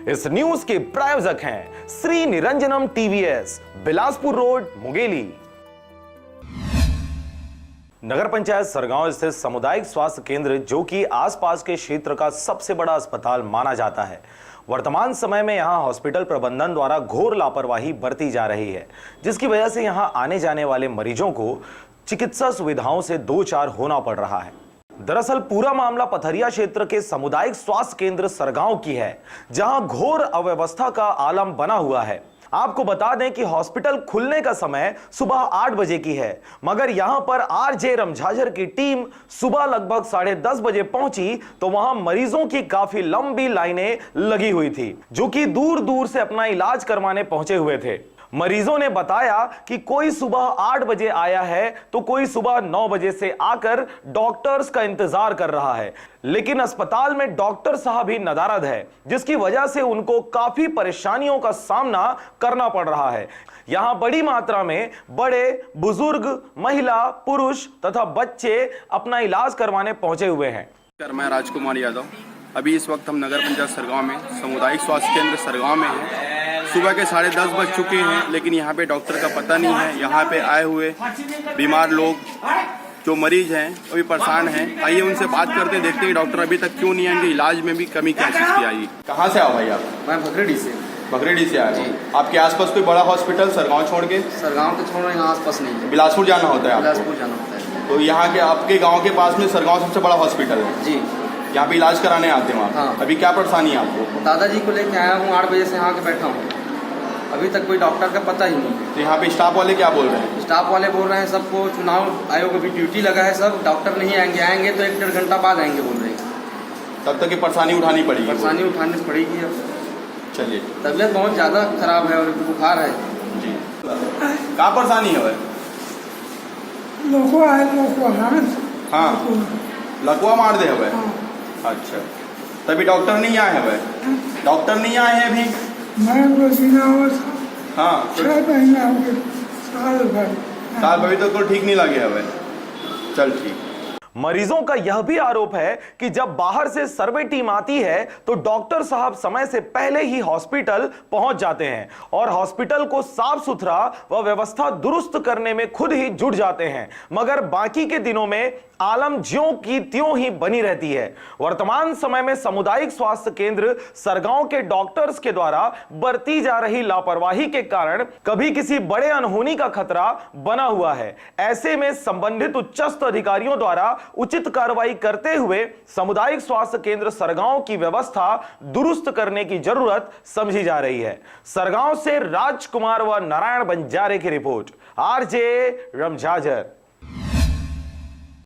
इस न्यूज के प्रायोजक हैं श्री निरंजनम टीवीएस, बिलासपुर रोड, मुंगेली। नगर पंचायत सरगांव स्थित सामुदायिक स्वास्थ्य केंद्र, जो कि आसपास के क्षेत्र का सबसे बड़ा अस्पताल माना जाता है, वर्तमान समय में यहां हॉस्पिटल प्रबंधन द्वारा घोर लापरवाही बरती जा रही है, जिसकी वजह से यहां आने जाने वाले मरीजों को चिकित्सा सुविधाओं से दो चार होना पड़ रहा है। दरअसल पूरा मामला पथरिया क्षेत्र के सामुदायिक स्वास्थ्य केंद्र सरगांव की है, जहां घोर अव्यवस्था का आलम बना हुआ है। आपको बता दें कि हॉस्पिटल खुलने का समय सुबह 8 बजे की है, मगर यहां पर आरजे रमझाझर की टीम सुबह लगभग 10:30 बजे पहुंची तो वहां मरीजों की काफी लंबी लाइनें लगी हुई थी, जो कि दूर दूर से अपना इलाज करवाने पहुंचे हुए थे। मरीजों ने बताया कि कोई सुबह 8 बजे आया है तो कोई सुबह 9 बजे से आकर डॉक्टर्स का इंतजार कर रहा है, लेकिन अस्पताल में डॉक्टर साहब ही नदारद है, जिसकी वजह से उनको काफी परेशानियों का सामना करना पड़ रहा है। यहां बड़ी मात्रा में बड़े बुजुर्ग, महिला, पुरुष तथा बच्चे अपना इलाज करवाने पहुंचे हुए हैं। मैं राजकुमार यादव। अभी इस वक्त हम नगर पंचायत सरगांव में सामुदायिक स्वास्थ्य केंद्र सरगांव में हैं। सुबह के 10:30 बज चुके हैं, लेकिन यहाँ पे डॉक्टर का पता नहीं है। यहाँ पे आए हुए बीमार लोग, जो मरीज हैं, वो भी परेशान हैं। आइए उनसे बात करते हैं, देखते हैं डॉक्टर अभी तक क्यों नहीं आएंगे, इलाज में भी कमी क्या चीज़ की आई। कहाँ से आओ भाई आप? मैं भगरेडी से। भगरेडी से आए जी। आपके आसपास कोई बड़ा हॉस्पिटल सरगांव छोड़ के? सरगांव के छोड़ यहाँ आसपास नहीं है। बिलासपुर जाना होता है? बिलासपुर जाना होता है। तो यहाँ के आपके गाँव के पास में सरगांव सबसे बड़ा हॉस्पिटल है जी। यहाँ पे इलाज कराने आते हैं आप? हाँ। अभी क्या परेशानी है आपको? दादाजी को लेके आया हूँ, 8 बजे से यहाँ के बैठा हूँ, अभी तक कोई डॉक्टर का पता ही नहीं। तो यहाँ पे स्टाफ वाले क्या बोल रहे हैं? स्टाफ वाले बोल रहे हैं सबको चुनाव आयोग अभी ड्यूटी लगा है, सब डॉक्टर नहीं आएंगे, आएंगे तो 1-1.5 घंटा बाद आएंगे बोल रहे हैं। तब तक की परेशानी उठानी पड़ेगी? परेशानी उठानी पड़ेगी। अब चलिए। तबीयत बहुत ज़्यादा खराब है और बुखार है जी। कहाँ परेशानी है भाई? हाँ, लकवा मार दे भाई। अच्छा, तभी डॉक्टर नहीं आए हैं भाई? डॉक्टर नहीं आए हैं अभी? हाँ, साल भाई तो ठीक नहीं लगे है भाई। चल ठीक। मरीजों का यह भी आरोप है कि जब बाहर से सर्वे टीम आती है तो डॉक्टर साहब समय से पहले ही हॉस्पिटल पहुंच जाते हैं और हॉस्पिटल को साफ सुथरा व व्यवस्था दुरुस्त करने में खुद ही जुट जाते हैं, मगर बाकी के दिनों में आलम ज्यों की त्यों ही बनी रहती है। वर्तमान समय में सामुदायिक स्वास्थ्य केंद्र सरगांव के डॉक्टर्स के द्वारा बरती जा रही लापरवाही के कारण कभी किसी बड़े अनहोनी का खतरा बना हुआ है। ऐसे में संबंधित उच्चस्थ अधिकारियों द्वारा उचित कार्रवाई करते हुए सामुदायिक स्वास्थ्य केंद्र सरगांव की व्यवस्था दुरुस्त करने की जरूरत समझी जा रही है। सरगांव से राजकुमार व नारायण बंजारे की रिपोर्ट, आरजे रमझाझर।